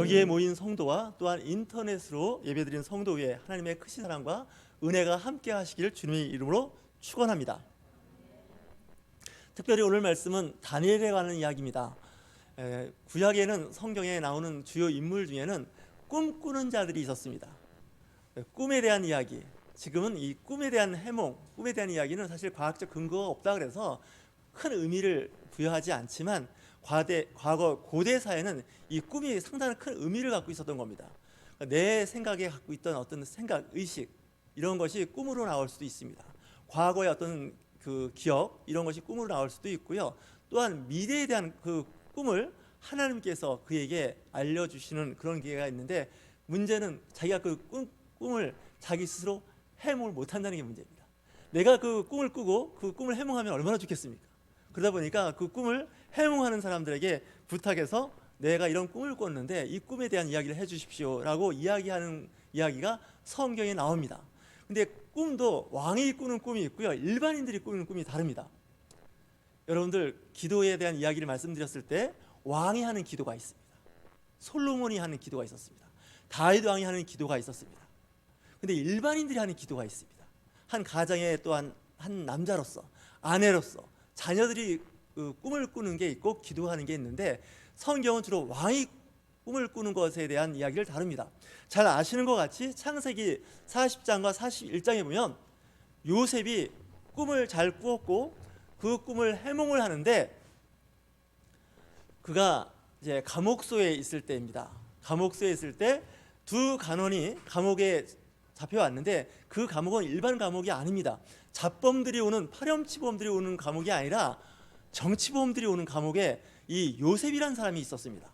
여기에 모인 성도와 또한 인터넷으로 예배드리는 성도 위에 하나님의 크신 사랑과 은혜가 함께 하시기를 주님의 이름으로 축원합니다. 특별히 오늘 말씀은 다니엘에 관한 이야기입니다. 구약에는 성경에 나오는 주요 인물 중에는 꿈꾸는 자들이 있었습니다. 꿈에 대한 이야기, 지금은 이 꿈에 대한 해몽, 꿈에 대한 이야기는 사실 과학적 근거가 없다 그래서 큰 의미를 부여하지 않지만 과거 고대 사회는 이 꿈이 상당히 큰 의미를 갖고 있었던 겁니다. 내 생각에 갖고 있던 어떤 생각, 의식 이런 것이 꿈으로 나올 수도 있습니다. 과거의 어떤 그 기억 이런 것이 꿈으로 나올 수도 있고요. 또한 미래에 대한 그 꿈을 하나님께서 그에게 알려주시는 그런 기회가 있는데, 문제는 자기가 그 꿈을 자기 스스로 해몽을 못한다는 게 문제입니다. 내가 그 꿈을 꾸고 그 꿈을 해몽하면 얼마나 좋겠습니까? 그러다 보니까 그 꿈을 해몽하는 사람들에게 부탁해서 내가 이런 꿈을 꿨는데 이 꿈에 대한 이야기를 해주십시오 라고 이야기하는 이야기가 성경에 나옵니다. 근데 꿈도 왕이 꾸는 꿈이 있고요, 일반인들이 꾸는 꿈이 다릅니다. 여러분들 기도에 대한 이야기를 말씀드렸을 때 왕이 하는 기도가 있습니다. 솔로몬이 하는 기도가 있었습니다. 다윗 왕이 하는 기도가 있었습니다. 근데 일반인들이 하는 기도가 있습니다. 한 가정에 또한 한 남자로서, 아내로서 자녀들이 그 꿈을 꾸는 게 있고 기도하는 게 있는데, 성경은 주로 왕이 꿈을 꾸는 것에 대한 이야기를 다룹니다. 잘 아시는 것 같이 창세기 40장과 41장에 보면 요셉이 꿈을 잘 꾸었고 그 꿈을 해몽을 하는데, 그가 이제 감옥소에 있을 때입니다. 감옥소에 있을 때 두 간원이 감옥에 잡혀왔는데 그 감옥은 일반 감옥이 아닙니다. 잡범들이 오는, 파렴치범들이 오는 감옥이 아니라 정치범들이 오는 감옥에 이 요셉이라는 사람이 있었습니다.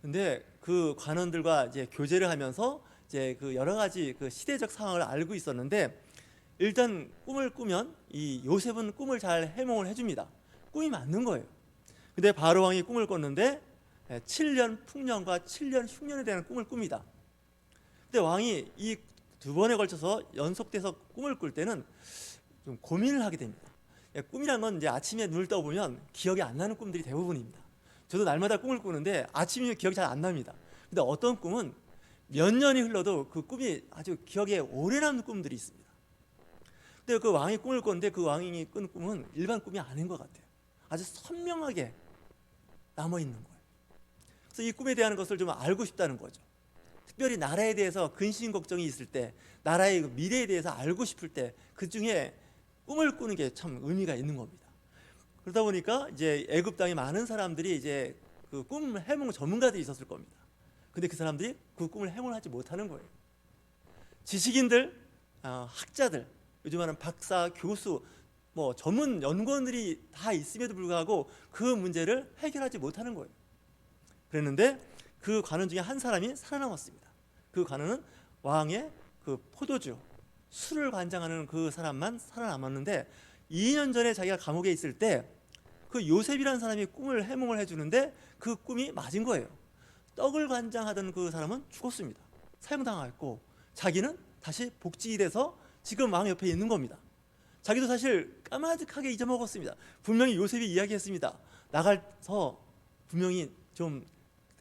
근데 그 관원들과 이제 교제를 하면서 이제 그 여러 가지 그 시대적 상황을 알고 있었는데, 일단 꿈을 꾸면 이 요셉은 꿈을 잘 해몽을 해줍니다. 꿈이 맞는 거예요. 근데 바로 왕이 꿈을 꿨는데 7년 풍년과 7년 흉년에 대한 꿈을 꿉니다. 근데 왕이 이 두 번에 걸쳐서 연속돼서 꿈을 꿀 때는 좀 고민을 하게 됩니다. 꿈이란 건 이제 아침에 눈을 떠보면 기억이 안 나는 꿈들이 대부분입니다. 저도 날마다 꿈을 꾸는데 아침이면 기억이 잘 안 납니다. 근데 어떤 꿈은 몇 년이 흘러도 그 꿈이 아주 기억에 오래 남는 꿈들이 있습니다. 근데 그 왕이 꿈을 꿨는데 그 왕이 꾼 꿈은 일반 꿈이 아닌 것 같아요. 아주 선명하게 남아있는 거예요. 그래서 이 꿈에 대한 것을 좀 알고 싶다는 거죠. 특별히 나라에 대해서 근심 걱정이 있을 때, 나라의 미래에 대해서 알고 싶을 때 그 중에 꿈을 꾸는 게 참 의미가 있는 겁니다. 그러다 보니까 이제 애굽 땅에 많은 사람들이 이제 그 꿈 해몽 전문가들이 있었을 겁니다. 근데 그 사람들이 그 꿈을 해몽을 하지 못하는 거예요. 지식인들, 학자들, 요즘 하는 박사, 교수, 뭐 전문 연구원들이 다 있음에도 불구하고 그 문제를 해결하지 못하는 거예요. 그랬는데 그 관원 중에 한 사람이 살아남았습니다. 그 관원은 왕의 그 포도주, 술을 관장하는 그 사람만 살아남았는데, 2년 전에 자기가 감옥에 있을 때 그 요셉이라는 사람이 꿈을 해몽을 해주는데 그 꿈이 맞은 거예요. 떡을 관장하던 그 사람은 죽었습니다. 사형당했고 자기는 다시 복직이 돼서 지금 왕 옆에 있는 겁니다. 자기도 사실 까마득하게 잊어먹었습니다. 분명히 요셉이 이야기했습니다. 나가서 분명히 좀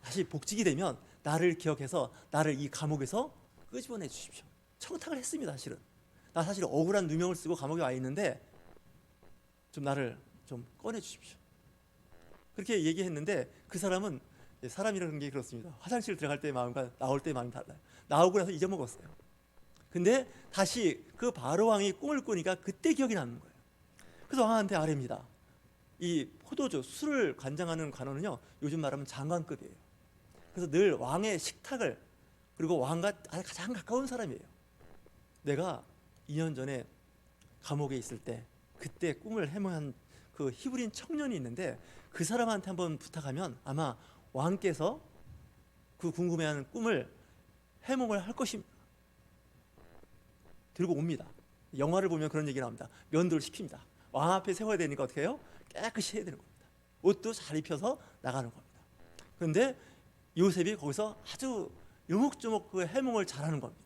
다시 복직이 되면 나를 기억해서 나를 이 감옥에서 끄집어내 주십시오. 청탁을 했습니다. 사실은 나 사실 억울한 누명을 쓰고 감옥에 와 있는데 좀 나를 좀 꺼내 주십시오. 그렇게 얘기했는데 그 사람은, 사람이라는 게 그렇습니다. 화장실 들어갈 때의 마음과 나올 때의 마음이 달라요. 나오고 나서 잊어먹었어요. 근데 다시 그 바로 왕이 꿈을 꾸니까 그때 기억이 나는 거예요. 그래서 왕한테 아뢰입니다. 이 포도주, 술을 관장하는 관원은요, 요즘 말하면 장관급이에요. 그래서 늘 왕의 식탁을, 그리고 왕과 가장 가까운 사람이에요. 내가 2년 전에 감옥에 있을 때 그때 꿈을 해몽한 그 히브리인 청년이 있는데 그 사람한테 한번 부탁하면 아마 왕께서 그 궁금해하는 꿈을 해몽을 할 것입니다. 들고 옵니다. 영화를 보면 그런 얘기 나옵니다. 면도를 시킵니다. 왕 앞에 세워야 되니까 어떻게 해요? 깨끗이 해야 되는 겁니다. 옷도 잘 입혀서 나가는 겁니다. 그런데 요셉이 거기서 아주 요목조목 그 해몽을 잘하는 겁니다.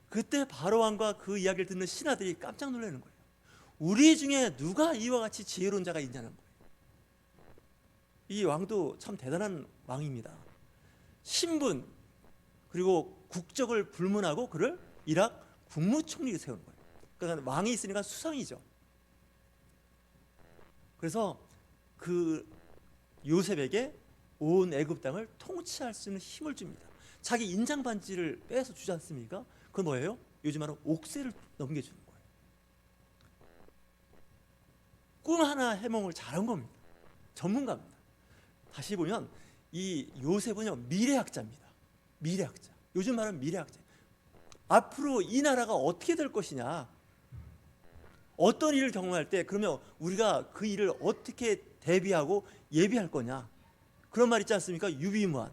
그때 바로 왕과 그 이야기를 듣는 신하들이 깜짝 놀라는 거예요. 우리 중에 누가 이와 같이 지혜로운 자가 있냐는 거예요. 이 왕도 참 대단한 왕입니다. 신분 그리고 국적을 불문하고 그를 이락 국무총리에 세우는 거예요. 그러니까 왕이 있으니까 수상이죠. 그래서 그 요셉에게 온 애굽 땅을 통치할 수 있는 힘을 줍니다. 자기 인장 반지를 빼서 주지 않습니까? 그건 뭐예요? 요즘 말로 옥새를 넘겨주는 거예요. 꿈 하나 해몽을 잘한 겁니다. 전문가입니다. 다시 보면 이 요셉은요 미래학자입니다. 미래학자. 요즘 말은 미래학자. 앞으로 이 나라가 어떻게 될 것이냐, 어떤 일을 경험할 때 그러면 우리가 그 일을 어떻게 대비하고 예비할 거냐, 그런 말 있지 않습니까? 유비무환.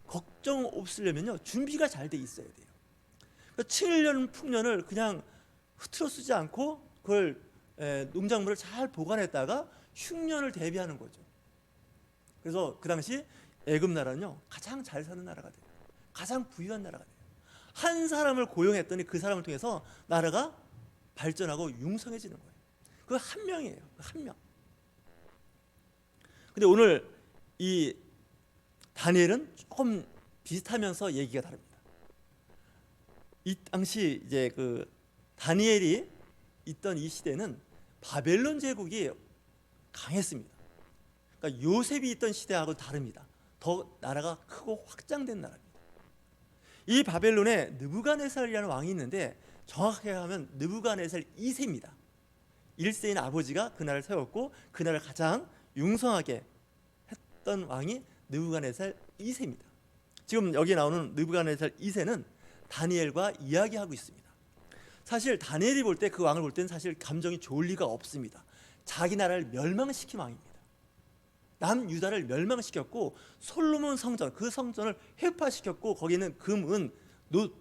걱정 없으려면요 준비가 잘 돼 있어야 돼요. 그러니까 7년 풍년을 그냥 흐트러 쓰지 않고 그걸 농작물을 잘 보관했다가 흉년을 대비하는 거죠. 그래서 그 당시 애굽 나라는요 가장 잘 사는 나라가 돼요. 가장 부유한 나라가 돼요. 한 사람을 고용했더니 그 사람을 통해서 나라가 발전하고 융성해지는 거예요. 그 한 명이에요. 한 명. 근데 오늘 이 다니엘은 조금 비슷하면서 얘기가 다릅니다. 이 당시 이제 그 다니엘이 있던 이 시대는 바벨론 제국이 강했습니다. 그러니까 요셉이 있던 시대하고 다릅니다. 더 나라가 크고 확장된 나라입니다. 이 바벨론에 느부갓네살이라는 왕이 있는데 정확하게 하면 느부갓네살 2세입니다. 1세인 아버지가 그 나라를 세웠고 그 나라를 가장 융성하게 했던 왕이 느부갓네살 2세입니다. 지금 여기 나오는 느부갓네살 2세는 다니엘과 이야기하고 있습니다. 사실 다니엘이 볼 때 그 왕을 볼 때는 사실 감정이 좋을 리가 없습니다. 자기 나라를 멸망시킨 왕입니다. 남유다를 멸망시켰고 솔로몬 성전, 그 성전을 회파시켰고 거기는 금, 은, 놋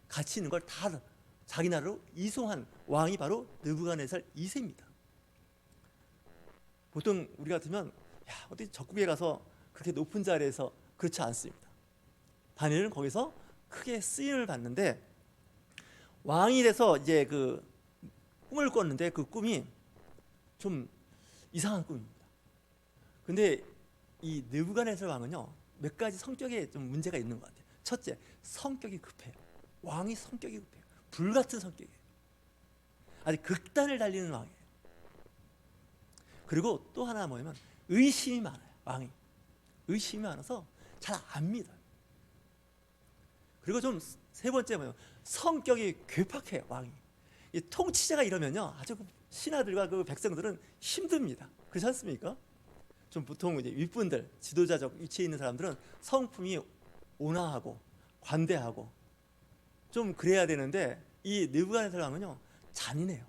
가치 있는 걸 다 자기 나라로 이송한 왕이 바로 느부갓네살 2세입니다. 보통 우리 같으면 어디 적국에 가서 그렇게 높은 자리에서, 그렇지 않습니다. 다니엘은 거기서 크게 쓰임을 받는데 왕이 돼서 이제 그 꿈을 꿨는데 그 꿈이 좀 이상한 꿈입니다. 근데 이 느부갓네살 왕은요 몇 가지 성격에 좀 문제가 있는 것 같아요. 첫째, 성격이 급해요. 왕이 성격이 급해요. 불같은 성격이에요. 아주 극단을 달리는 왕이에요. 그리고 또 하나 뭐냐면 의심이 많아요. 왕이 의심이 많아서 잘 안 믿어요. 그리고 좀 세 번째 뭐냐면 성격이 괴팍해요. 왕이 이 통치자가 이러면요 아주 신하들과 그 백성들은 힘듭니다. 그렇지 않습니까? 좀 보통 이제 윗분들, 지도자적 위치에 있는 사람들은 성품이 온화하고 관대하고 좀 그래야 되는데 이 느부갓네살 왕은요 잔인해요.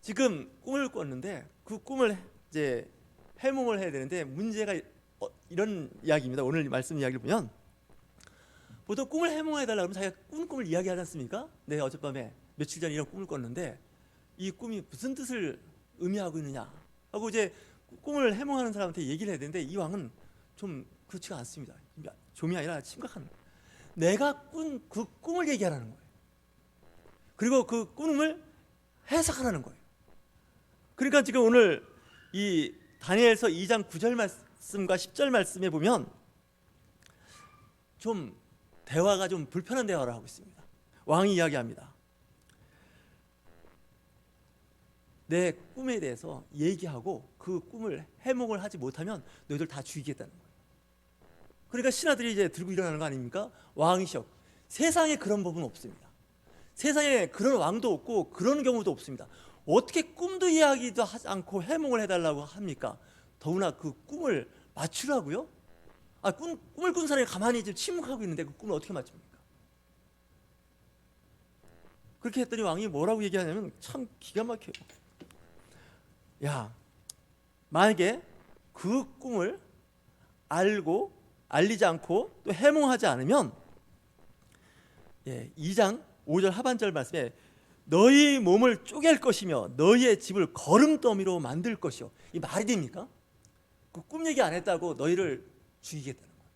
지금 꿈을 꿨는데 그 꿈을 이제 해몽을 해야 되는데 문제가 이런 이야기입니다. 오늘 말씀 이야기를 보면 보통 꿈을 해몽해달라고 하면 자기가 꾼 꿈을 이야기하지 않습니까? 네, 어젯밤에 며칠 전에 이런 꿈을 꿨는데 이 꿈이 무슨 뜻을 의미하고 있느냐 하고 이제 꿈을 해몽하는 사람한테 얘기를 해야 되는데 이 왕은 좀 그렇지가 않습니다. 좀이 아니라 심각한 거예요. 내가 꾼 그 꿈을 얘기하라는 거예요. 그리고 그 꿈을 해석하라는 거예요. 그러니까 지금 오늘 이 다니엘서 2장 9절 말씀과 10절 말씀에 보면 좀 대화가 좀 불편한 대화를 하고 있습니다. 왕이 이야기합니다. 내 꿈에 대해서 얘기하고 그 꿈을 해몽을 하지 못하면 너희들 다 죽이겠다는 거예요. 그러니까 신하들이 이제 들고 일어나는 거 아닙니까? 왕이셔. 세상에 그런 법은 없습니다. 세상에 그런 왕도 없고 그런 경우도 없습니다. 어떻게 꿈도 이야기도 하지 않고 해몽을 해달라고 합니까? 더구나 그 꿈을 맞추라고요? 꿈을 꾼 사람이 가만히 지금 침묵하고 있는데 그 꿈을 어떻게 맞춥니까? 그렇게 했더니 왕이 뭐라고 얘기하냐면 참 기가 막혀요. 야, 만약에 그 꿈을 알리지 않고 또 해몽하지 않으면 2장 5절 하반절 말씀에 너희 몸을 쪼갤 것이며 너희의 집을 거름더미로 만들 것이요. 이 말이 됩니까? 그 꿈 얘기 안 했다고 너희를 죽이겠다는 거예요.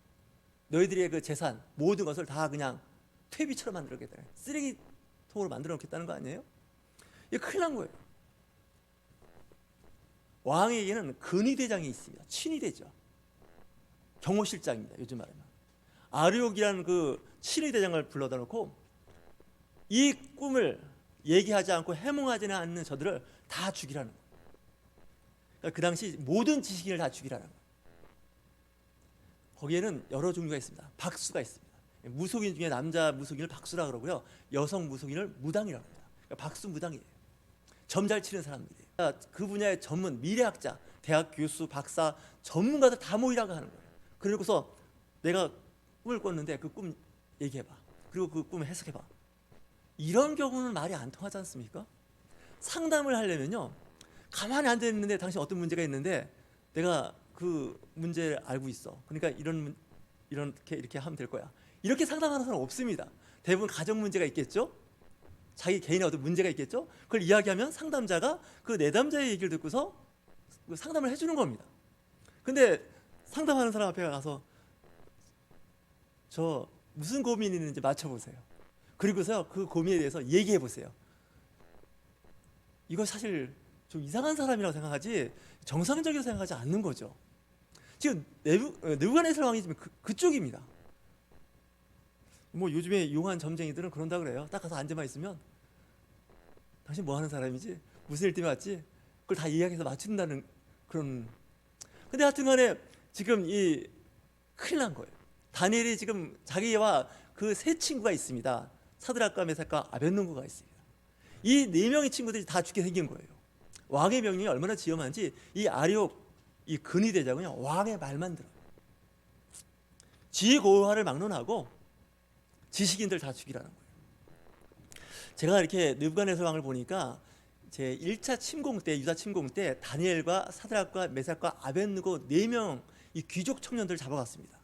너희들의 그 재산 모든 것을 다 그냥 퇴비처럼 만들겠다는 거예요. 쓰레기통으로 만들어 놓겠다는 거 아니에요? 이게 큰일 난 거예요. 왕에게는 근위대장이 있습니다. 친위대죠. 경호실장입니다. 요즘 말하면 아르욕이라는 그 친위대장을 불러다 놓고 이 꿈을 얘기하지 않고 해몽하지는 않는 저들을 다 죽이라는 거예요. 그러니까 그 당시 모든 지식인을 다 죽이라는 거예요. 거기에는 여러 종류가 있습니다. 박수가 있습니다. 무속인 중에 남자 무속인을 박수라 그러고요, 여성 무속인을 무당이라고 합니다. 그러니까 박수 무당이에요. 점 잘 치는 사람들이에요. 그러니까 그 분야의 전문 미래학자, 대학 교수, 박사, 전문가들 다 모이라고 하는 거예요. 그러고서 내가 꿈을 꿨는데 그 꿈 얘기해봐. 그리고 그 꿈을 해석해봐. 이런 경우는 말이 안 통하지 않습니까? 상담을 하려면요, 가만히 앉아 있는데 당신 어떤 문제가 있는데 내가 그 문제를 알고 있어. 그러니까 이렇게 하면 될 거야. 이렇게 상담하는 사람은 없습니다. 대부분 가정 문제가 있겠죠. 자기 개인의 어떤 문제가 있겠죠. 그걸 이야기하면 상담자가 그 내담자의 얘기를 듣고서 상담을 해주는 겁니다. 근데 상담하는 사람 앞에 가서 저 무슨 고민이 있는지 맞춰보세요. 그리고서 그 고민에 대해서 얘기해 보세요. 이거 사실 좀 이상한 사람이라고 생각하지 정상적이라고 생각하지 않는 거죠. 지금 느부갓네살 왕이 지금 그쪽입니다. 뭐 요즘에 용한 점쟁이들은 그런다 그래요. 딱 가서 앉아만 있으면 당신 뭐 하는 사람이지? 무슨 일 때문에 왔지? 그걸 다 이야기해서 맞춘다는 그런. 근데 하여튼간에 지금 이 큰일 난 거예요. 다니엘이 지금 자기와 그 세 친구가 있습니다. 사드락과 메삭과 아벳느고가 있습니다. 이 네 명의 친구들이 다 죽게 생긴 거예요. 왕의 명령이 얼마나 지엄한지 이 아리옥 이 근위대장은요, 왕의 말만 들어요. 지고화를 막론하고 지식인들 다 죽이라는 거예요. 제가 이렇게 느부갓네살 왕을 보니까 제 1차 침공 때, 유다 침공 때 다니엘과 사드락과 메삭과 아벳느고 4명 이 귀족 청년들을 잡아갔습니다.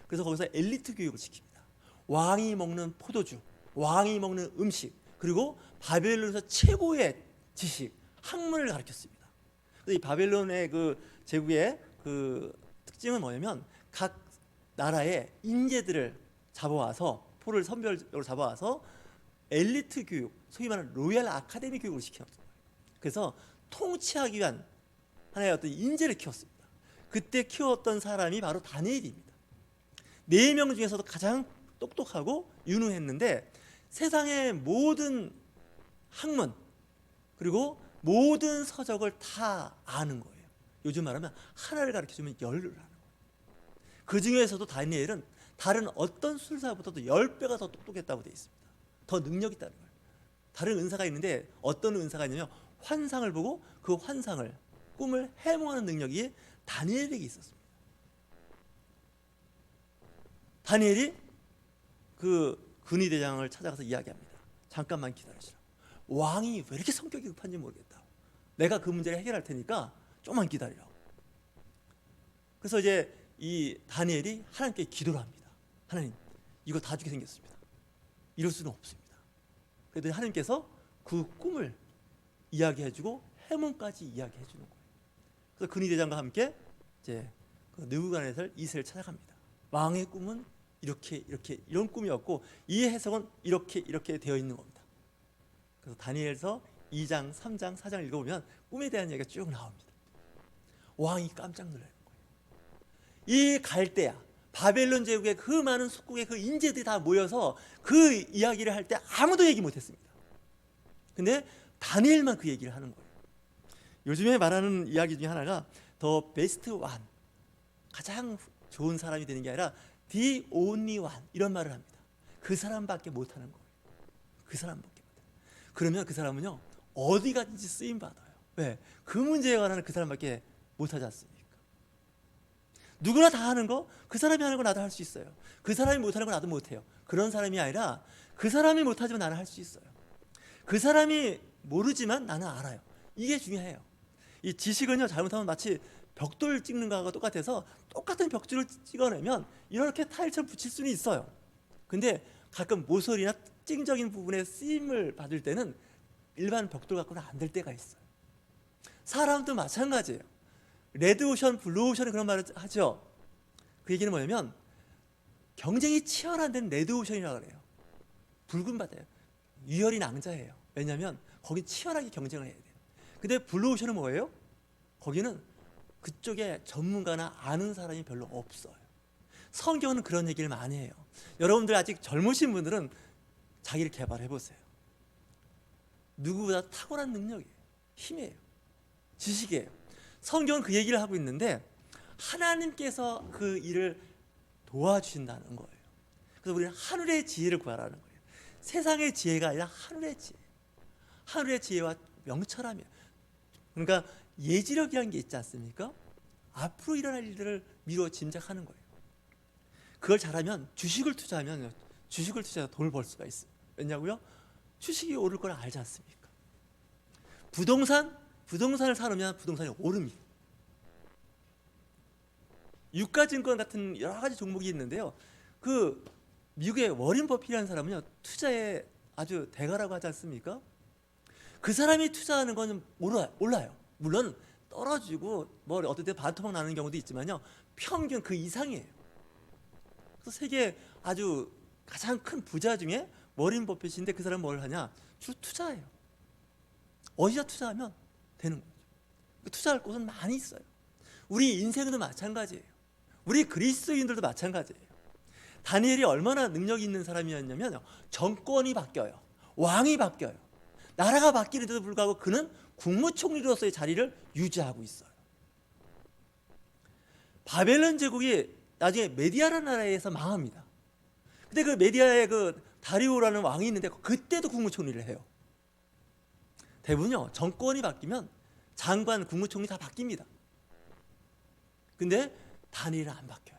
그래서 거기서 엘리트 교육을 시킵니다. 왕이 먹는 포도주, 왕이 먹는 음식, 그리고 바벨론에서 최고의 지식, 학문을 가르쳤습니다. 이 바벨론의 그 제국의 그 특징은 뭐냐면 각 나라의 인재들을 잡아와서 포를 선별적으로 잡아와서 엘리트 교육, 소위 말하는 로얄 아카데미 교육을 시켰어요. 그래서 통치하기 위한 하나의 어떤 인재를 키웠습니다. 그때 키웠던 사람이 바로 다니엘입니다. 4명 중에서도 가장 똑똑하고 유능했는데 세상의 모든 학문 그리고 모든 서적을 다 아는 거예요. 요즘 말하면 하나를 가르쳐주면 10을 하는 거예요. 그 중에서도 다니엘은 다른 어떤 술사보다도 10배가 더 똑똑했다고 되어 있습니다. 더 능력 있다는 거예요. 다른 은사가 있는데 어떤 은사가 있냐면 환상을 보고 그 환상을, 꿈을 해몽하는 능력이 다니엘에게 있었습니다. 다니엘이 그 근위대장을 찾아가서 이야기합니다. 잠깐만 기다리시라. 왕이 왜 이렇게 성격이 급한지 모르겠다. 내가 그 문제를 해결할 테니까 조금만 기다리라고. 그래서 이제 이 다니엘이 하나님께 기도를 합니다. 하나님, 이거 다 죽게 생겼습니다. 이럴 수는 없습니다. 그래도 하나님께서 그 꿈을 이야기해주고 해몽까지 이야기해주는 거예요. 그래서 근위대장과 함께 이제 그 느부갓네살 2세를 찾아갑니다. 왕의 꿈은 이렇게 이런 꿈이었고 이 해석은 이렇게 되어 있는 겁니다. 그래서 다니엘서 2장, 3장, 4장 읽어보면 꿈에 대한 얘기가 쭉 나옵니다. 왕이 깜짝 놀라는 거예요. 이 갈대아, 바벨론 제국의 그 많은 속국의 그 인재들이 다 모여서 그 이야기를 할 때 아무도 얘기 못했습니다. 근데 다니엘만 그 얘기를 하는 거예요. 요즘에 말하는 이야기 중에 하나가 더 베스트 완, 가장 좋은 사람이 되는 게 아니라 the only one, 이런 말을 합니다. 그 사람밖에 못하는 거예요. 그 사람밖에 못해요. 그러면 그 사람은요 어디 가든지 쓰임 받아요. 왜? 그 문제에 관한 그 사람밖에 못하지 않습니까? 누구나 다 하는 거, 그 사람이 하는 거 나도 할 수 있어요. 그 사람이 못하는 거 나도 못해요. 그런 사람이 아니라 그 사람이 못하지만 나는 할 수 있어요. 그 사람이 모르지만 나는 알아요. 이게 중요해요. 이 지식은요 잘못하면 마치 벽돌 찍는 거하고 똑같아서 똑같은 벽줄을 찍어내면 이렇게 타일처럼 붙일 수는 있어요. 근데 가끔 모서리나 특징적인 부분에 쓰임을 받을 때는 일반 벽돌 갖고는 안 될 때가 있어요. 사람도 마찬가지예요. 레드오션, 블루오션 그런 말을 하죠. 그 얘기는 뭐냐면 경쟁이 치열한 데는 레드오션이라고 그래요. 붉은 바다예요. 유혈이 낭자예요. 왜냐하면 거기 치열하게 경쟁을 해야 돼요. 근데 블루오션은 뭐예요? 거기는 그쪽에 전문가나 아는 사람이 별로 없어요. 성경은 그런 얘기를 많이 해요. 여러분들 아직 젊으신 분들은 자기를 개발해 보세요. 누구보다 탁월한 능력이에요. 힘이에요. 지식이에요. 성경은 그 얘기를 하고 있는데 하나님께서 그 일을 도와주신다는 거예요. 그래서 우리는 하늘의 지혜를 구하라는 거예요. 세상의 지혜가 아니라 하늘의 지혜. 하늘의 지혜와 명철함이에요. 그러니까 예지력이라는 게 있지 않습니까? 앞으로 일어날 일들을 미루어 짐작하는 거예요. 그걸 잘하면 주식을 투자해서 돈을 벌 수가 있어요. 왜냐고요? 주식이 오를 걸 알지 않습니까? 부동산을 사놓으면 부동산이 오릅니다. 유가증권 같은 여러 가지 종목이 있는데요. 그 미국의 워렌 버핏이라는 사람은요, 투자의 아주 대가라고 하지 않습니까? 그 사람이 투자하는 건 올라요. 물론 떨어지고 뭐 어떨 때 반토막 나는 경우도 있지만요, 평균 그 이상이에요. 그래서 세계 아주 가장 큰 부자 중에 워렌 버핏인데 그 사람은 뭘 하냐? 주로 투자해요. 어디다 투자하면 되는 거죠. 투자할 곳은 많이 있어요. 우리 인생도 마찬가지예요. 우리 그리스도인들도 마찬가지예요. 다니엘이 얼마나 능력이 있는 사람이었냐면 정권이 바뀌어요. 왕이 바뀌어요. 나라가 바뀌는데도 불구하고 그는 국무총리로서의 자리를 유지하고 있어요. 바벨론 제국이 나중에 메디아라는 나라에서 망합니다. 근데 그 메디아의 그 다리오라는 왕이 있는데 그때도 국무총리를 해요. 대부분요, 정권이 바뀌면 장관, 국무총리 다 바뀝니다. 근데 다니엘은 안 바뀌어요.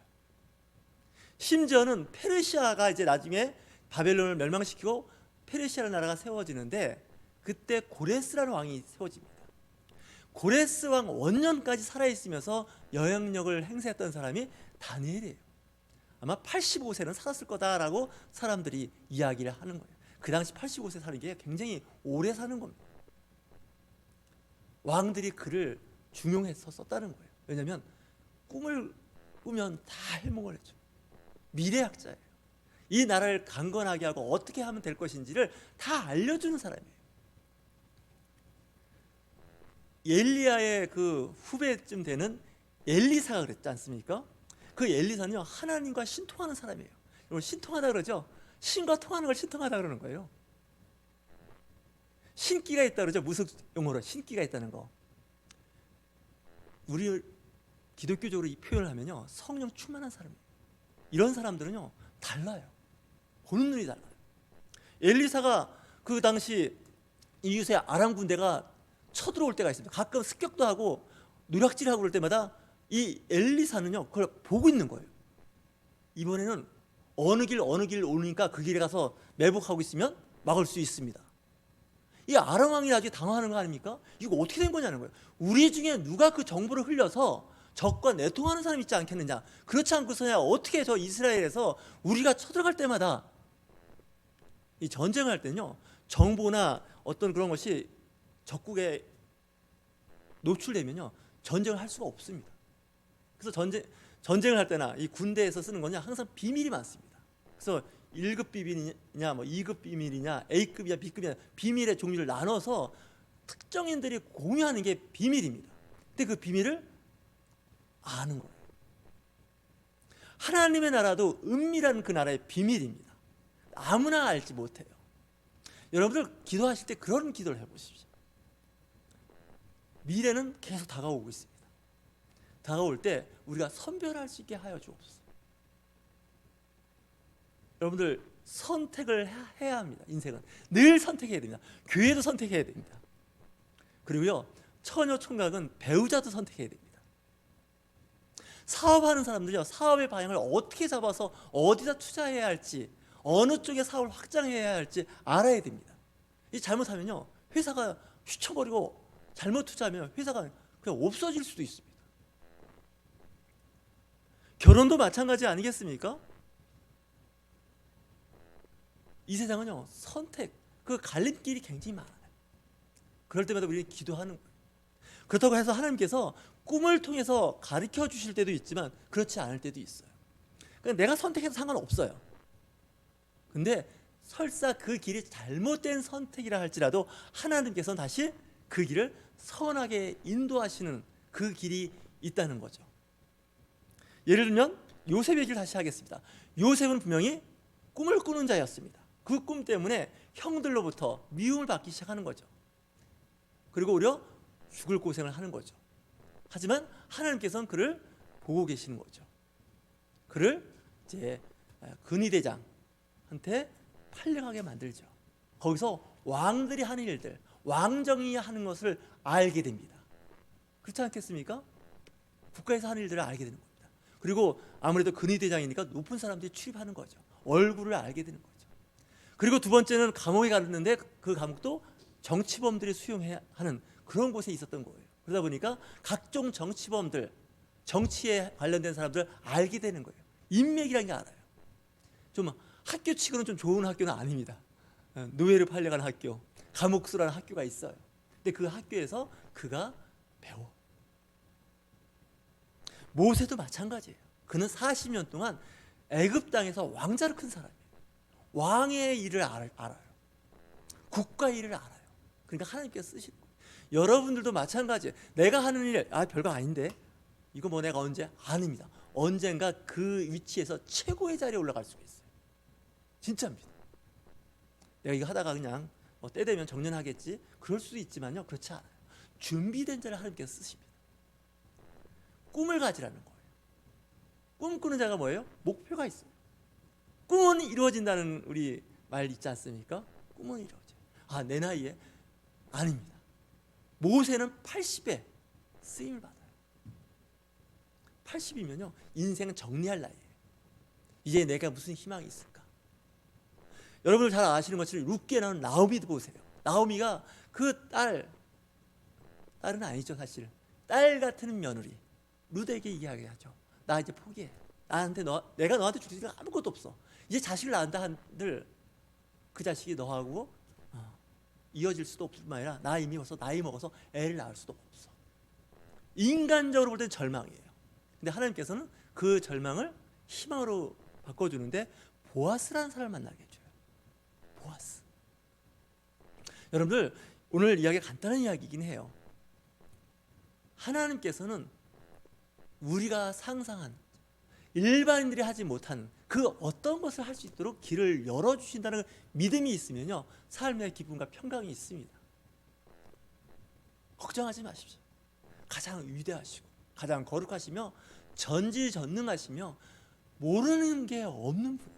심지어는 페르시아가 이제 나중에 바벨론을 멸망시키고 페르시아라는 나라가 세워지는데 그때 고레스라는 왕이 세워집니다. 고레스 왕 원년까지 살아있으면서 영향력을 행사했던 사람이 다니엘이에요. 아마 85세는 살았을 거다라고 사람들이 이야기를 하는 거예요. 그 당시 85세 사는 게 굉장히 오래 사는 겁니다. 왕들이 그를 중용해서 썼다는 거예요. 왜냐하면 꿈을 꾸면 다 해몽을 해줘. 미래학자예요. 이 나라를 강건하게 하고 어떻게 하면 될 것인지를 다 알려주는 사람이에요. 엘리야의 그 후배쯤 되는 엘리사가 그랬지 않습니까? 그 엘리사는요, 하나님과 신통하는 사람이에요. 여러분, 신통하다 그러죠? 신과 통하는 걸 신통하다 그러는 거예요. 신기가 있다 그러죠? 무속 용어로 신기가 있다는 거. 우리 기독교적으로 이 표현을 하면요, 성령 충만한 사람이에요. 이런 사람들은요, 달라요. 보는 눈이 달라요. 엘리사가 그 당시 이웃의 아람 군대가 쳐들어올 때가 있습니다. 가끔 습격도 하고 노략질하고 그럴 때마다 이 엘리사는요, 그걸 보고 있는 거예요. 이번에는 어느 길 오니까 그 길에 가서 매복하고 있으면 막을 수 있습니다. 이 아람 왕이 나중에 당황하는 거 아닙니까? 이거 어떻게 된 거냐는 거예요. 우리 중에 누가 그 정보를 흘려서 적과 내통하는 사람이 있지 않겠느냐. 그렇지 않고서야 어떻게 저 이스라엘에서 우리가 쳐들어갈 때마다 이 전쟁을 할 때는요, 정보나 어떤 그런 것이 적국에 노출되면요, 전쟁을 할 수가 없습니다. 그래서 전쟁을 할 때나 이 군대에서 쓰는 거냐, 항상 비밀이 많습니다. 그래서 1급 비밀이냐, 뭐 2급 비밀이냐, A급이냐, B급이냐, 비밀의 종류를 나눠서 특정인들이 공유하는 게 비밀입니다. 근데 그 비밀을 아는 거예요. 하나님의 나라도 은밀한 그 나라의 비밀입니다. 아무나 알지 못해요. 여러분들 기도하실 때 그런 기도를 해보십시오. 미래는 계속 다가오고 있습니다. 다가올 때 우리가 선별할 수 있게 하여 주옵소서. 여러분들 선택을 해야 합니다. 인생은 늘 선택해야 됩니다. 교회도 선택해야 됩니다. 그리고요, 처녀 총각은 배우자도 선택해야 됩니다. 사업하는 사람들요, 사업의 방향을 어떻게 잡아서 어디다 투자해야 할지, 어느 쪽에 사업을 확장해야 할지 알아야 됩니다. 이 잘못하면요, 회사가 휘쳐버리고 잘못 투자하면 회사가 그냥 없어질 수도 있습니다. 결혼도 마찬가지 아니겠습니까? 이 세상은요, 선택, 그 갈림길이 굉장히 많아요. 그럴 때마다 우리는 기도하는 거예요. 그렇다고 해서 하나님께서 꿈을 통해서 가르쳐 주실 때도 있지만 그렇지 않을 때도 있어요. 그러니까 내가 선택해도 상관없어요. 근데 설사 그 길이 잘못된 선택이라 할지라도 하나님께서는 다시 그 길을 선하게 인도하시는 그 길이 있다는 거죠. 예를 들면 요셉 얘기를 다시 하겠습니다. 요셉은 분명히 꿈을 꾸는 자였습니다. 그 꿈 때문에 형들로부터 미움을 받기 시작하는 거죠. 그리고 오히려 죽을 고생을 하는 거죠. 하지만 하나님께서는 그를 보고 계시는 거죠. 그를 이제 근위대장한테 팔려가게 만들죠. 거기서 왕들이 하는 일들, 왕정이 하는 것을 알게 됩니다. 그렇지 않겠습니까? 국가에서 하는 일들을 알게 되는 겁니다. 그리고 아무래도 근위대장이니까 높은 사람들이 출입하는 거죠. 얼굴을 알게 되는 거죠. 그리고 두 번째는 감옥에 갔는데 그 감옥도 정치범들이 수용해야 하는 그런 곳에 있었던 거예요. 그러다 보니까 각종 정치범들, 정치에 관련된 사람들 알게 되는 거예요. 인맥이라는 게 알아요. 좀 학교 치고는 좀 좋은 학교는 아닙니다. 노예를 팔려가는 학교, 감옥수라는 학교가 있어요. 근데 그 학교에서 그가 배워. 모세도 마찬가지예요. 그는 40년 동안 애굽 땅에서 왕자로 큰 사람이에요. 왕의 일을 알아요. 국가의 일을 알아요. 그러니까 하나님께서 쓰시는 거예요. 여러분들도 마찬가지예요. 내가 하는 일, 별거 아닌데 이거 뭐 내가 언제 아닙니다. 언젠가 그 위치에서 최고의 자리에 올라갈 수가 있어요. 진짜입니다. 내가 이거 하다가 그냥 때 되면 정년하겠지, 그럴 수도 있지만요, 그렇지 않아요. 준비된 자를 하나님께서 쓰십니다. 꿈을 가지라는 거예요. 꿈꾸는 자가 뭐예요? 목표가 있어요. 꿈은 이루어진다는 우리 말 있지 않습니까? 꿈은 이루어져요. 내 나이에? 아닙니다. 모세는 80에 쓰임을 받아요. 80이면요 인생은 정리할 나이예요. 이제 내가 무슨 희망이 있을까? 여러분들 잘 아시는 것처럼 룻기에 나오는 나오미도 보세요. 나오미가 그 딸은 아니죠 사실. 딸 같은 며느리 룻에게 이야기하죠. 나 이제 포기해. 내가 너한테 줄 수 있는 거 아무것도 없어. 이제 자식을 낳는다 한들 그 자식이 너하고 이어질 수도 없을 뿐만 아니라 나 이미 벌써 나이 먹어서 애를 낳을 수도 없어. 인간적으로 볼 때는 절망이에요. 근데 하나님께서는 그 절망을 희망으로 바꿔주는데 보아스라는 사람을 만나게 해줘요. 보아스. 여러분들 오늘 이야기가 간단한 이야기이긴 해요. 하나님께서는 우리가 상상한 일반인들이 하지 못한 그 어떤 것을 할 수 있도록 길을 열어주신다는 믿음이 있으면요 삶의 기쁨과 평강이 있습니다. 걱정하지 마십시오. 가장 위대하시고 가장 거룩하시며 전지전능하시며 모르는 게 없는 분,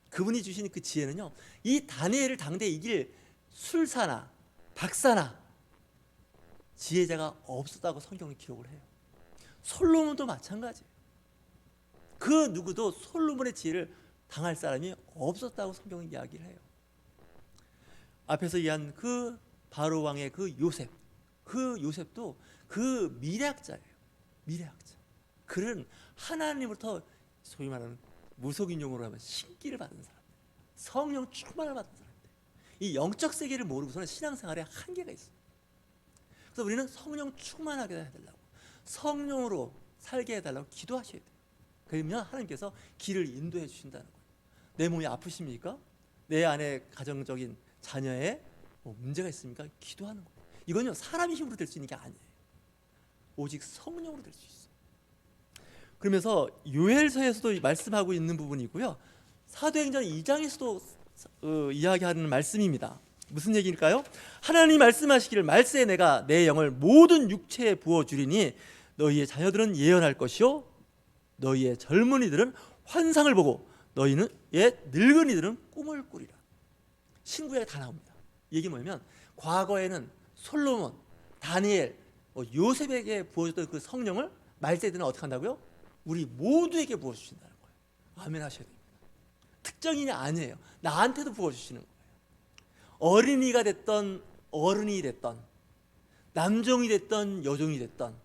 그분이 주신 그 지혜는요 이 다니엘을 당대 이길 술사나 박사나 지혜자가 없었다고 성경이 기록을 해요. 솔로몬도 마찬가지예요. 그 누구도 솔로몬의 지혜를 당할 사람이 없었다고 성경은 이야기를 해요. 앞에서 이야기한 그 바로 왕의 그 요셉도 그 미래학자예요. 미래학자. 그는 하나님으로부터 소위 말하는 무속인용어로 하면 신기를 받은 사람, 성령 충만을 받은 사람인데 이 영적 세계를 모르고서는 신앙생활에 한계가 있어요. 그래서 우리는 성령 충만하게 해달라고, 성령으로 살게 해달라고 기도하셔야 돼요. 그러면 하나님께서 길을 인도해 주신다는 거예요. 내 몸이 아프십니까? 내 안에 가정적인 자녀에 문제가 있습니까? 기도하는 거예요. 이건요 사람의 힘으로 될 수 있는 게 아니에요. 오직 성령으로 될 수 있어요. 그러면서 요엘서에서도 말씀하고 있는 부분이고요, 사도행전 2장에서도 이야기하는 말씀입니다. 무슨 얘기일까요? 하나님이 말씀하시기를 말세에 내가 내 영을 모든 육체에 부어주리니 너희의 자녀들은 예언할 것이요 너희의 젊은이들은 환상을 보고 너희는 늙은이들은 꿈을 꾸리라. 신구약에 다 나옵니다. 이게 뭐냐면 과거에는 솔로몬, 다니엘, 요셉에게 부어줬던 그 성령을 말세에 되는 어떻게 한다고요? 우리 모두에게 부어주신다는 거예요. 아멘 하셔야 됩니다. 특정인이 아니에요. 나한테도 부어주시는 거예요. 어린이가 됐던 어른이 됐던 남종이 됐던 여종이 됐던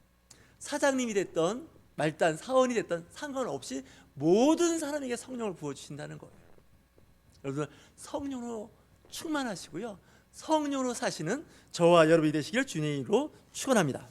사장님이 됐던 말단 사원이 됐던 상관없이 모든 사람에게 성령을 부어주신다는 거예요. 여러분 성령으로 충만하시고요 성령으로 사시는 저와 여러분이 되시기를 주님으로 축원합니다.